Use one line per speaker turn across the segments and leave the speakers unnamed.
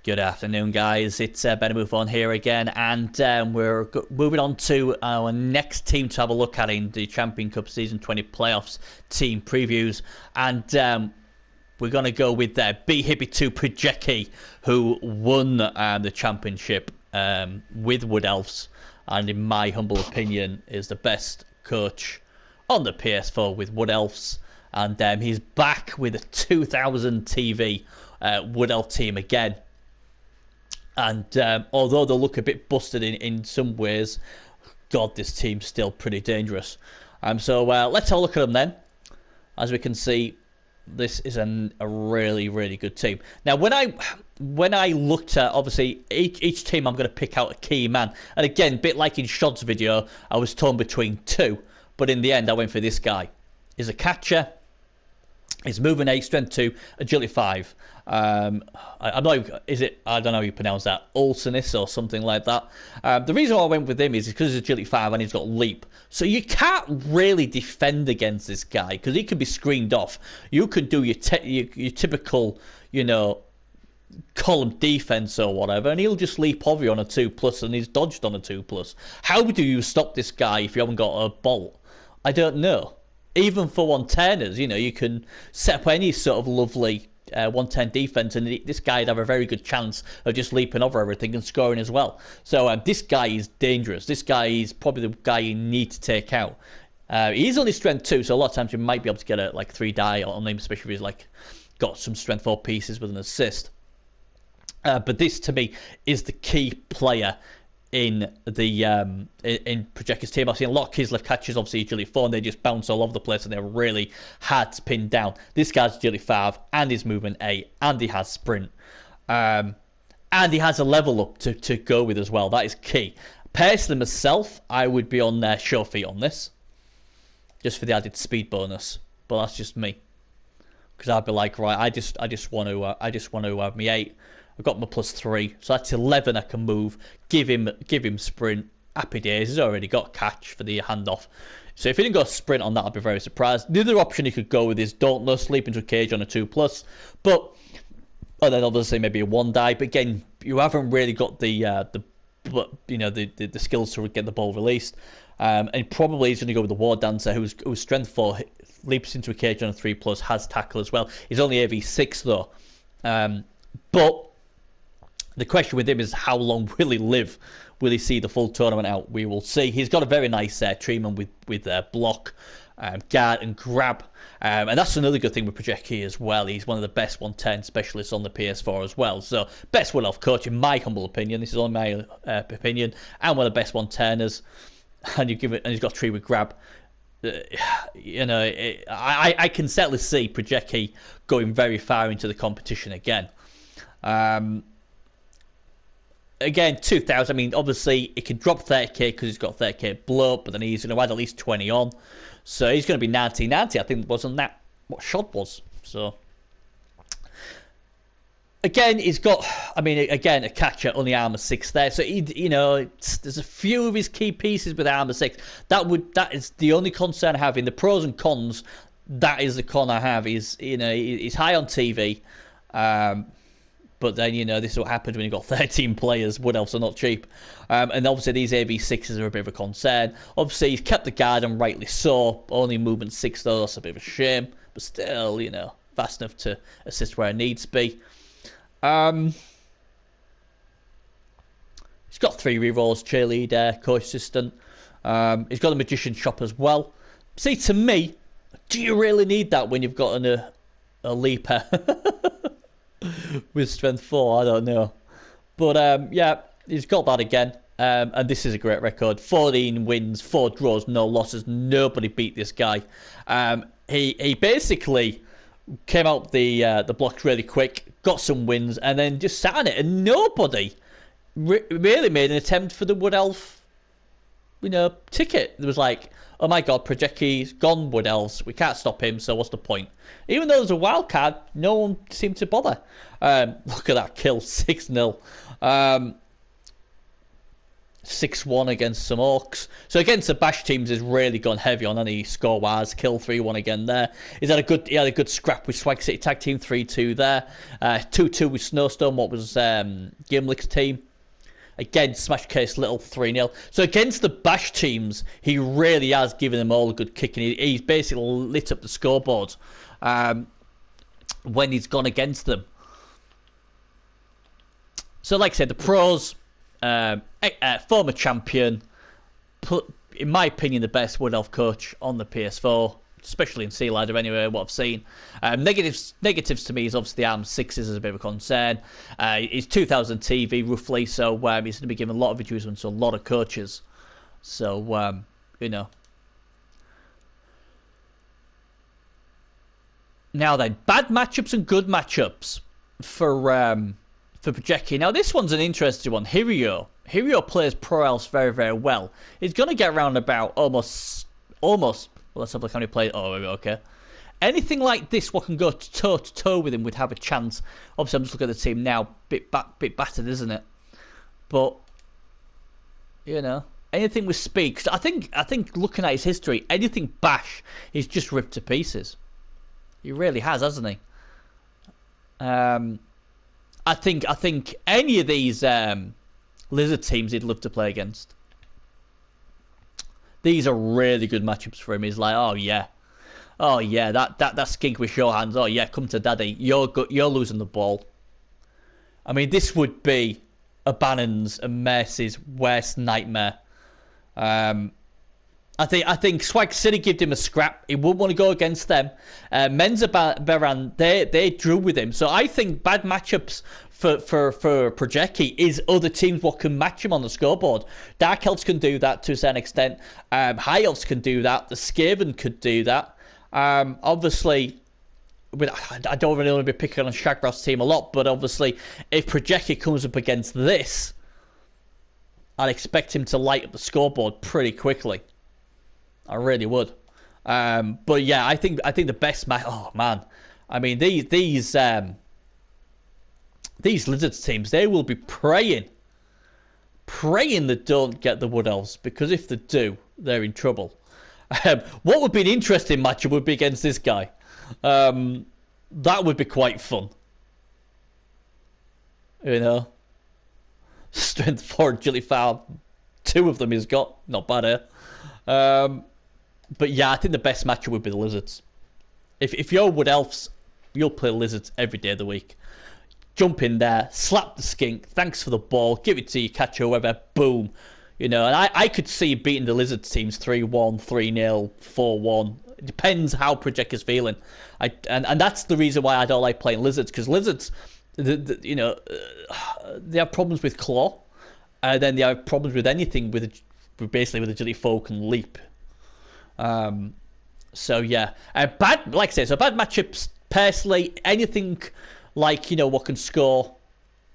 Good afternoon, guys. It's Ben Move On here again, and we're moving on to our next team to have a look at in the Champion Cup Season 20 playoffs team previews. And we're going to go with Hippie 2 Projecki, who won the championship with Wood Elves, and in my humble opinion is the best coach on the PS4 with Wood Elves. And he's back with a 2000 TV Wood Elf team again. And although they look a bit busted in some ways, God, this team's still pretty dangerous. So let's have a look at them then. As we can see, this is a really, really good team. Now, when I looked at, obviously, each team, I'm going to pick out a key man. And again, a bit like in Shod's video, I was torn between two. But in the end, I went for this guy. He's a catcher. He's moving 8, strength 2, agility 5. I'm not. Is it? I don't know how you pronounce that. Olsenis or something like that. The reason why I went with him is because he's agility 5 and he's got leap. So you can't really defend against this guy because he can be screened off. You can do your typical, column defense or whatever, and he'll just leap over you on a 2+, and he's dodged on a 2+. How do you stop this guy if you haven't got a bolt? I don't know. Even for 110ers, you can set up any sort of lovely 110 defense, and this guy'd have a very good chance of just leaping over everything and scoring as well. So this guy is dangerous. This guy is probably the guy you need to take out. He's only strength 2, so a lot of times you might be able to get a 3 die on him, especially if he's got some strength 4 pieces with an assist. But this to me is the key player in the in Projecki's team. I've seen a lot of kids left catches, obviously agility 4, and they just bounce all over the place and they're really hard to pin down. This guy's agility 5 and he's movement 8 and he has sprint. And he has a level up to go with as well. That is key. Personally myself, I would be on sure feet on this. Just for the added speed bonus. But that's just me. Because I'd be like, right, I just want to have me 8. I've got my +3, so that's 11 I can move. Give him sprint. Happy days. He's already got catch for the handoff. So if he didn't go sprint on that, I'd be very surprised. The other option he could go with is Dauntless, leap into a cage on a 2+. But, and then obviously maybe a 1 die. But again, you haven't really got the skills to get the ball released. And probably he's going to go with the War Dancer, who's strength 4, leaps into a cage on a 3+, has tackle as well. He's only AV6 though. But the question with him is how long will he live? Will he see the full tournament out? We will see. He's got a very nice treatment with block, guard and grab. And that's another good thing with Projecki as well. He's one of the best 110 specialists on the PS4 as well. So best Wood Elf coach in my humble opinion. This is only my opinion. And one of the best 110ers. And he's got 3 with grab. I can certainly see Projecki going very far into the competition again. Again, 2,000. I mean, obviously, it can drop 30k because he's got 30k blow up, but then he's going to add at least 20 on. So he's going to be 90. I think wasn't that what Shot was. So again, he's got. I mean, again, a catcher only armor 6 there. So there's a few of his key pieces with armor 6. That is the only concern I have in the pros and cons. That is the con I have. He's high on TV. But then, this is what happens when you've got 13 players. Wood Elves are not cheap. And obviously, these AV6s are a bit of a concern. Obviously, he's kept the guard, and rightly so. Only movement 6, though. That's a bit of a shame. But still, fast enough to assist where it needs to be. He's got 3 rerolls, cheerleader, coach assistant. He's got a magician shop as well. See, to me, do you really need that when you've got a leaper? With strength 4, I don't know. But yeah, he's got that again. And this is a great record. 14 wins, 4 draws, no losses. Nobody beat this guy. He basically came out the blocks really quick, got some wins, and then just sat on it. And nobody really made an attempt for the Wood Elf, ticket. It was like, oh my God, Projecki's gone Wood Elves. We can't stop him, so what's the point? Even though there's a wild card, no one seemed to bother. Look at that kill, 6-0. 6-1 against some Orcs. So against the Bash teams, has really gone heavy on any score-wise. Kill 3-1 again there. He had a good scrap with Swag City Tag Team 3-2 there. 2-2 with Snowstorm, what was Gimlick's team. Again, Smash Case Little 3-0. So against the Bash teams, he really has given them all a good kick, and he's basically lit up the scoreboard when he's gone against them. So like I said, the pros, former champion, in my opinion, the best Wood Elf coach on the PS4, especially in Sea Ladder anyway, what I've seen. Negatives to me is obviously the ARM 6s is a bit of a concern. It's 2,000 TV roughly, so he's going to be given a lot of adjustments to a lot of coaches. So, you know. Now then, bad matchups and good matchups for Projecki. Now this one's an interesting one. Hirio plays Pro Elves very, very well. He's going to get around about almost. Well, let's have a look how many plays. Oh, okay. Anything like this, what can go toe to toe with him, would have a chance. Obviously, I'm just looking at the team now. Bit battered, isn't it? But you know, anything with speed. 'Cause I think looking at his history, anything Bash, he's just ripped to pieces. He really has, hasn't he? I think any of these Lizard teams he'd love to play against. These are really good matchups for him. He's like, oh yeah, that skink with sure hands. Oh yeah, come to daddy. You're losing the ball. I mean, this would be O'Bannon's and Mercy's worst nightmare. I think Swag City gave him a scrap. He wouldn't want to go against them. Menza Beran, they drew with him. So I think bad matchups for Projecki is other teams what can match him on the scoreboard. Dark Elves can do that to a certain extent. High Elves can do that. The Skaven could do that. Obviously, I don't really want to be picking on Shagrath's team a lot, but obviously, if Projecki comes up against this, I'd expect him to light up the scoreboard pretty quickly. I really would. But yeah, I think the best match. Oh man, I mean these Lizards teams, they will be praying they don't get the Wood Elves, because if they do, they're in trouble. What would be an interesting matchup would be against this guy. That would be quite fun. You know, strength 4 agility 5. 2 of them he's got, not bad here. But yeah, I think the best matchup would be the Lizards. If you're Wood Elves, you'll play Lizards every day of the week. Jump in there, slap the skink, thanks for the ball, give it to you, catch whoever, boom. You know, and I could see beating the Lizards teams 3-1, 3-0, 4-1. It depends how Project is feeling. And that's the reason why I don't like playing Lizards, because Lizards, you know, they have problems with Claw, and then they have problems with anything basically with Agility 4 can leap. So yeah, bad, like I say, so bad matchups. Personally, anything like, you know, what can score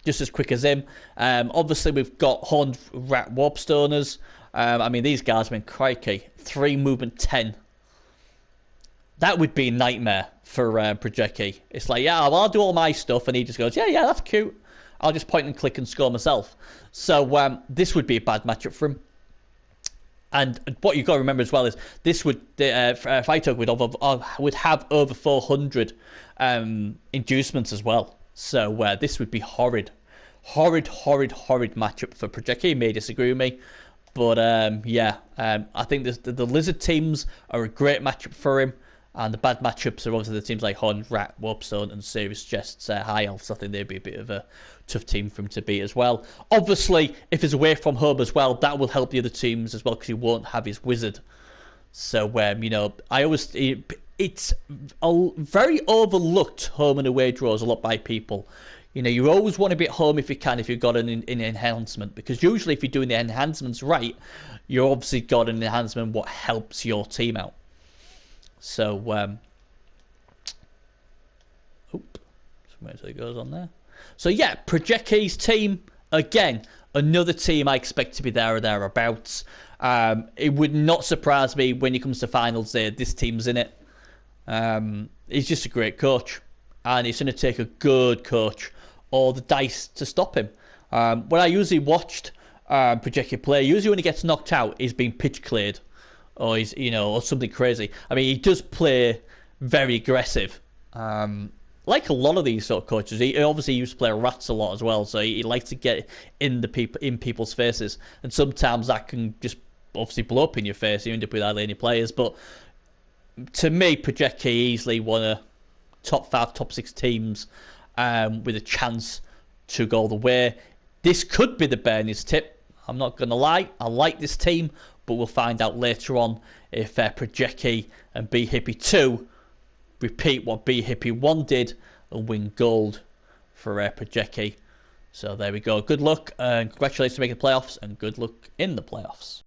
just as quick as him. Obviously, we've got Horned Rat Warpstoners. I mean, these guys, I mean, crikey, 3 movement 10. That would be a nightmare for Projecki. It's like, yeah, well, I'll do all my stuff, and he just goes, yeah, that's cute. I'll just point and click and score myself. So this would be a bad matchup for him. And what you've got to remember as well is this would Fighter would have over 400 inducements as well. So this would be horrid matchup for Project. He may disagree with me, but yeah, I think the Lizard teams are a great matchup for him. And the bad matchups are obviously the teams like Horn, Rat, Warpstone, and Serious Chests, High Elves. I think they'd be a bit of a tough team for him to beat as well. Obviously, if he's away from home as well, that will help the other teams as well, because he won't have his Wizard. So, you know, it's a very overlooked home and away draws a lot by people. You know, you always want to be at home if you can, if you've got an enhancement, because usually if you're doing the enhancements right, you've obviously got an enhancement what helps your team out. So, where it goes on there. So yeah, Projecki's team, again, another team I expect to be there or thereabouts. It would not surprise me when it comes to finals there, this team's in it. He's just a great coach, and it's going to take a good coach or the dice to stop him. When I usually watched Projected player. Usually when he gets knocked out, he's been pitch cleared, or he's or something crazy. I mean, he does play very aggressive. Like a lot of these sort of coaches, he obviously used to play rats a lot as well, so he likes to get in people's faces, and sometimes that can just obviously blow up in your face. You end up with hardly any players. But to me, Project Key easily one of top 5, top 6 teams with a chance to go the way. This could be the Bernie's tip. I'm not going to lie. I like this team, but we'll find out later on if Project Key and B Hippie 2 repeat what B Hippie 1 did and win gold for Project Key. So there we go. Good luck and congratulations to making the playoffs, and good luck in the playoffs.